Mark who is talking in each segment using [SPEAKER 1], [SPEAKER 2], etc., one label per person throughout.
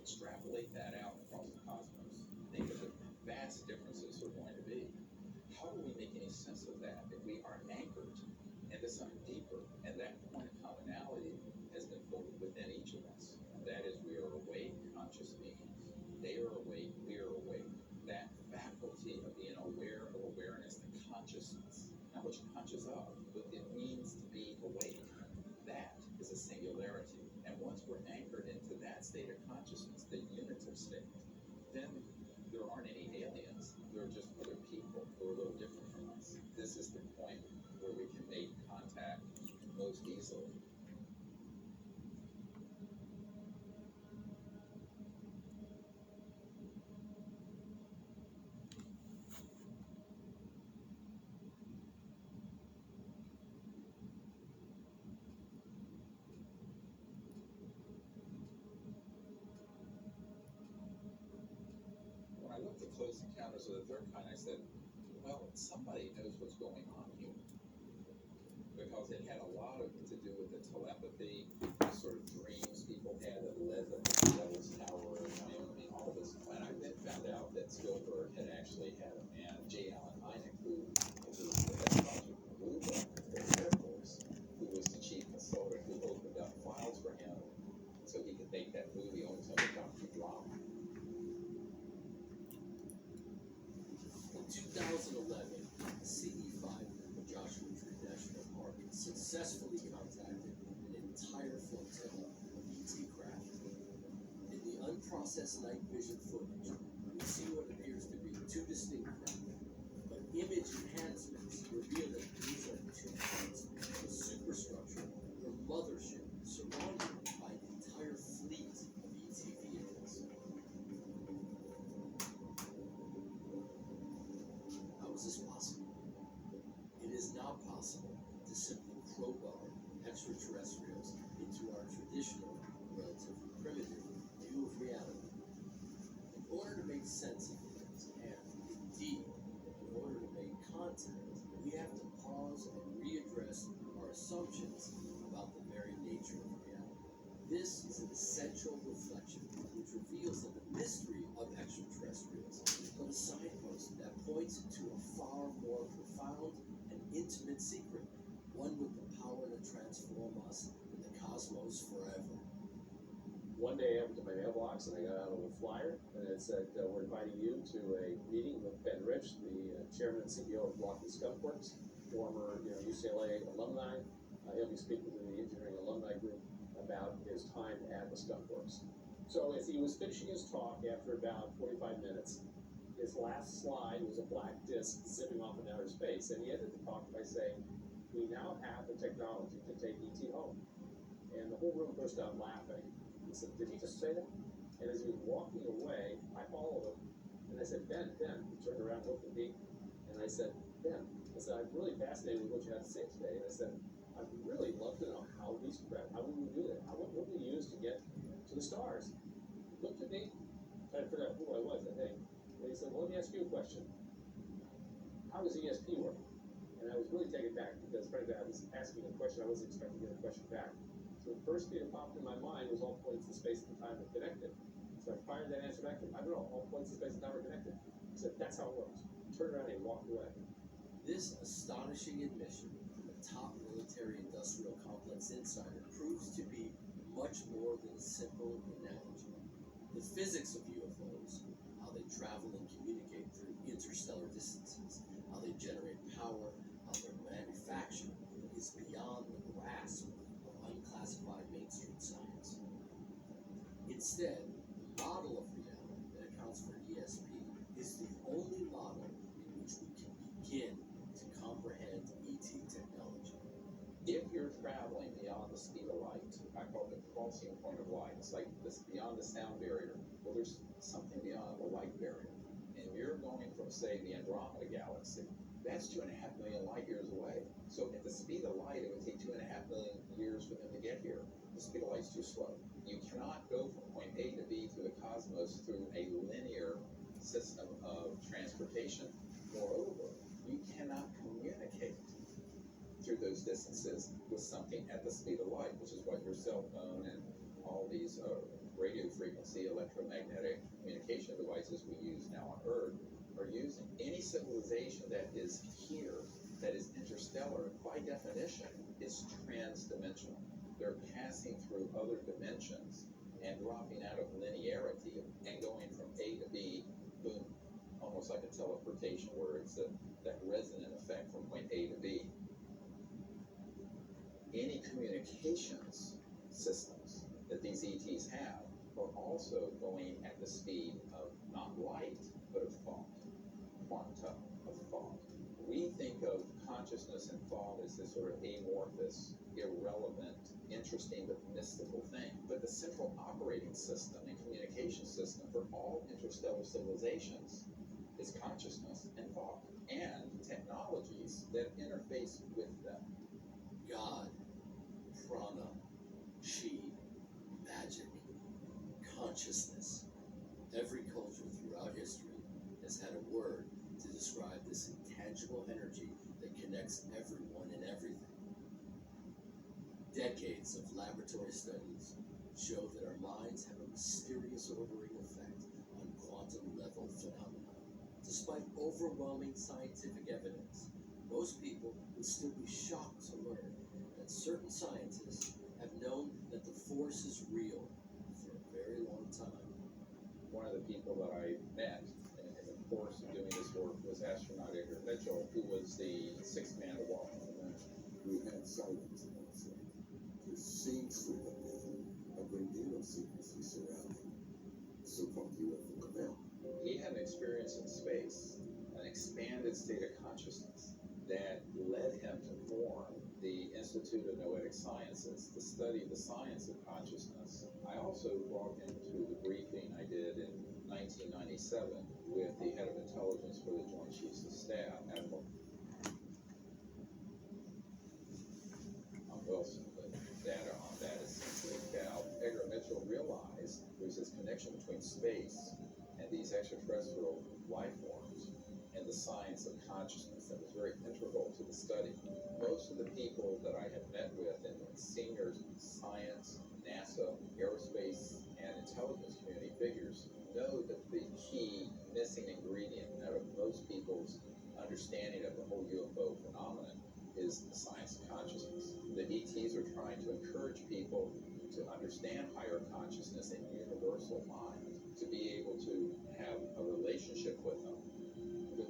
[SPEAKER 1] extrapolate that out across the cosmos, think of the vast differences are going to be. How do we make any sense of that if we are anchored into something deeper? And that point of commonality has been put within each of us. That is, we are awake, conscious beings. They are awake, we are awake. That faculty of being aware of awareness, the consciousness, not what you're conscious of, but it means to be awake. That is a singularity. And once we're anchored into that state of consciousness, the unitive state, then there aren't any aliens. There are just other people who are a little different from us. This is the point where we can make contact most easily. When I looked at Close Encounters of the Third Kind, I said, well, somebody knows what's going on here. Because it had a lot of to do with the telepathy, the sort of dreams people had that led them to the Devil's Tower, all this. And I then found out that Spielberg had actually had a man, J. Allen Hynek, who was the head project for Blue Book for the Air Force, who was the chief consultant who opened up files for him so he could make that movie on some docudrama.
[SPEAKER 2] In 2011, the CE-5 of Joshua Tree National Park successfully contacted an entire flotilla of ET craft. In the unprocessed night vision footage, we see what appears to be two distinct craft, but image enhancements reveal that these are two parts of a superstructure or mothership surrounded by an entire fleet of ET vehicles. How is this possible? It is not possible to simply crowbar extraterrestrials into our traditional, relatively primitive view of reality. In order to make sense of things, and indeed, in order to make contact, we have to pause and readdress our assumptions about the very nature of reality. This is an essential reflection which reveals that the mystery of extraterrestrials is but a signpost that points to a far more profound and intimate secret, one with the power to transform us and the cosmos forever.
[SPEAKER 3] One day I went to my mailbox and I got out a little flyer and it said, we're inviting you to a meeting with Ben Rich, the chairman and CEO of Block and Skunk Works, former UCLA alumni. He'll be speaking to the engineering alumni group about his time at the Skunk Works. So as he was finishing his talk, after about 45 minutes, his last slide was a black disc zipping off in outer space, and he ended the talk by saying, "We now have the technology to take ET home." And the whole room burst out laughing. He said, "Did he just say that?" And as he was walking away, I followed him, and I said, Ben. He turned around, looked at me, and I said, Ben, I'm really fascinated with what you have to say today. And I said, I'd really love to know how we do that. What would we use to get to the stars? He looked at me, trying to figure out who I was, I think. And he said, well, let me ask you a question. How does ESP work? And I was really taken back because, frankly, I was asking a question I wasn't expecting to get a question back. So the first thing that popped in my mind was all points in space and time are connected. So I fired that answer back to him. I don't know, all points in space and time are connected. He said, that's how it works. Turned around and walked away.
[SPEAKER 2] This astonishing admission from a top military-industrial complex insider proves to be much more than a simple analogy. The physics of UFOs, how they travel and communicate through interstellar distances, how they generate power, how they're manufactured, is beyond the grasp of unclassified mainstream science. Instead, the model of reality that accounts for ESP is the only model in which we can begin to comprehend ET technology.
[SPEAKER 1] If you're traveling beyond the speed of light, I call it the crossing point of light. It's like this beyond the sound barrier. Well, there's something beyond the light barrier. And you're going from, say, the Andromeda galaxy. That's 2.5 million light years away. So at the speed of light, it would take 2.5 million years for them to get here. The speed of light's too slow. You cannot go from point A to B through the cosmos through a linear system of transportation. Moreover, you cannot communicate through those distances with something at the speed of light, which is what your cell phone and all these radio frequency electromagnetic communication devices we use now on Earth are using. Any civilization that is here, that is interstellar, by definition, is transdimensional. They're passing through other dimensions and dropping out of linearity and going from A to B, boom, almost like a teleportation where it's that resonant effect from point A to B. Any communications systems that these ETs have are also going at the speed of not light, but of thought, quanta of thought. We think of consciousness and thought as this sort of amorphous, irrelevant, interesting but mystical thing. But the central operating system and communication system for all interstellar civilizations is consciousness and thought, and technologies that interface with them.
[SPEAKER 2] God, prana, chi, magic, consciousness. Every culture throughout history has had a word to describe this intangible energy that connects everyone and everything. Decades of laboratory studies show that our minds have a mysterious ordering effect on quantum level phenomena. Despite overwhelming scientific evidence, most people would still be shocked to learn that certain scientists have known that the force is real for a very long time.
[SPEAKER 1] One of the people that I met in the course of doing this work was astronaut Edgar Mitchell, who was the sixth man to walk on the moon.
[SPEAKER 4] We have sightings in that city. There seems to have been a great deal of secrecy surrounding so-called UFO event.
[SPEAKER 1] He had an experience in space, an expanded state of consciousness that led him to form the Institute of Noetic Sciences to study the science of consciousness. I also brought him to the briefing I did in 1997 with the head of intelligence for the Joint Chiefs of Staff, Admiral Wilson. The data on that is since leaked out. Edgar Mitchell realized there's this connection between space and these extraterrestrial life forms and the science of consciousness that was very integral to the study. Most of the people that I have met with in senior science, NASA, aerospace, and intelligence community figures know that the key missing ingredient out of most people's understanding of the whole UFO phenomenon is the science of consciousness. The ETs are trying to encourage people to understand higher consciousness and universal mind, to be able to have a relationship with them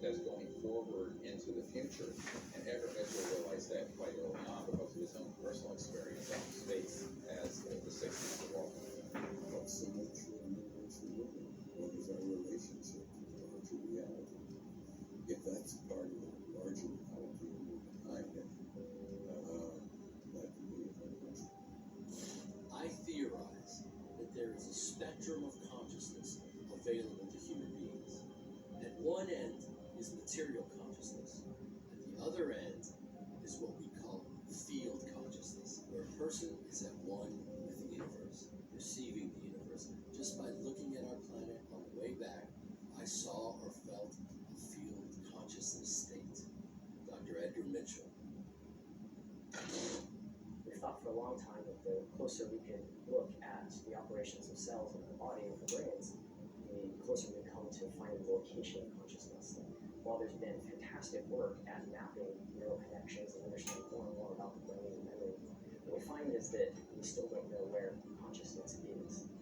[SPEAKER 1] that's going forward into the future. And Edgar Mitchell realized that quite early on because of his own personal experience out in space as the sixth man to walk on the moon.
[SPEAKER 4] What's the nature of universal living? What is our relationship to the larger reality? If that's part of the larger reality and we're behind it, that can be a fun question.
[SPEAKER 2] I theorize that there is a spectrum of consciousness available to human beings. At one end is material consciousness. At the other end is what we call field consciousness, where a person is at one with the universe, perceiving the universe. Just by looking at our planet on the way back, I saw or felt a field consciousness state. Dr. Edgar Mitchell.
[SPEAKER 5] We've thought for a long time that the closer we could look at the operations of cells in the body and the brains, the closer we come to finding the location of consciousness. While there's been fantastic work at mapping neural connections and understanding more and more about the brain and memory, what we find is that we still don't know where consciousness is.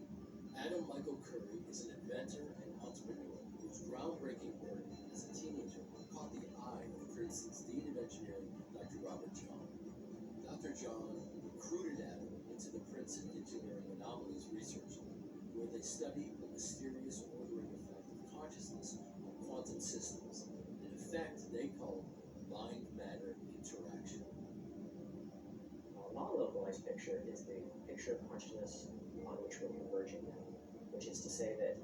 [SPEAKER 2] Adam Michael Curry is an inventor and entrepreneur whose groundbreaking work as a teenager caught the eye of Princeton's Dean of Engineering, Dr. Robert John. Dr. John recruited Adam into the Princeton Engineering Anomalies Research Lab, where they studied the mysterious ordering effect of consciousness on quantum systems, an effect they call mind-matter interaction.
[SPEAKER 5] A non-localized picture is the picture of consciousness on which we're converging now, which is to say that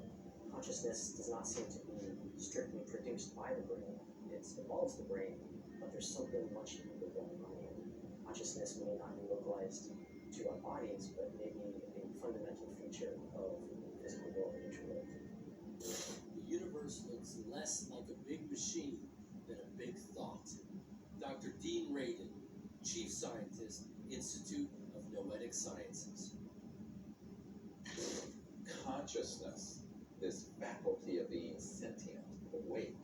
[SPEAKER 5] consciousness does not seem to be strictly produced by the brain. It involves the brain, but there's something much deeper going on here. Consciousness may not be localized to our bodies, but may be a fundamental feature of the physical world in which we live.
[SPEAKER 2] The universe looks less like a big machine than a big thought. Dr. Dean Radin, Chief Scientist, Institute of Noetic Sciences.
[SPEAKER 1] consciousness, this faculty of being sentient, awake,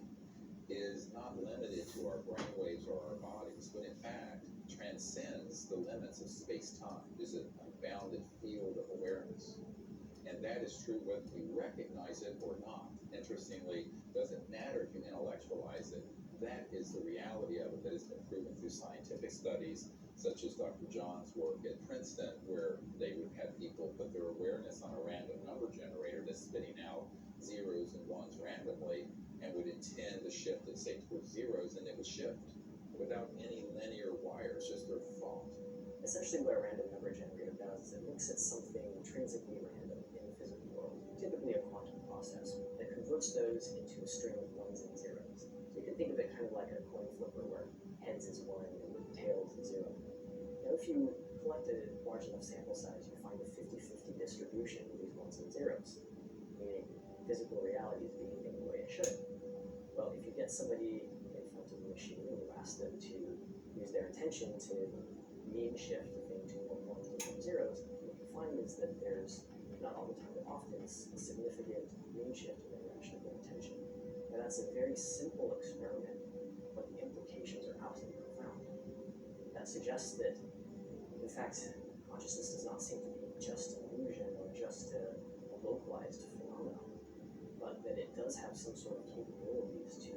[SPEAKER 1] is not limited to our brainwaves or our bodies, but in fact transcends the limits of space-time, is an unbounded field of awareness. And that is true whether you recognize it or not. Interestingly, it doesn't matter if you intellectualize it. That is the reality of it that has been proven through scientific studies, such as Dr. John's work at Princeton, where they would have people put their awareness on a random number generator that's spitting out zeros and ones randomly, and would intend to shift it, say, towards zeros, and it would shift without any linear wires, just their thought.
[SPEAKER 5] Essentially, what a random number generator does is it looks at something intrinsically random in the physical world, typically a quantum process, that converts those into a string of ones and zeros. So you can think of it kind of like a coin flipper where heads is 1 and tails is 0. Now, if you collect a large enough sample size, you find a 50-50 distribution of these ones and zeros, meaning physical reality is behaving the way it should. Well, if you get somebody in front of a machine and you ask them to use their attention to mean shift the thing to more ones and more zeros, what you find is that there's, not all the time, but often, a significant mean shift in the direction of their attention. Now, that's a very simple experiment, but the implications are absolutely profound. That suggests that, in fact, consciousness does not seem to be just an illusion or just a localized phenomenon, but that it does have some sort of capabilities to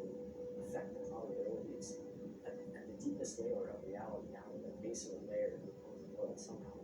[SPEAKER 5] affect the probabilities at the deepest layer of reality, down in the base of the layer of the world somehow.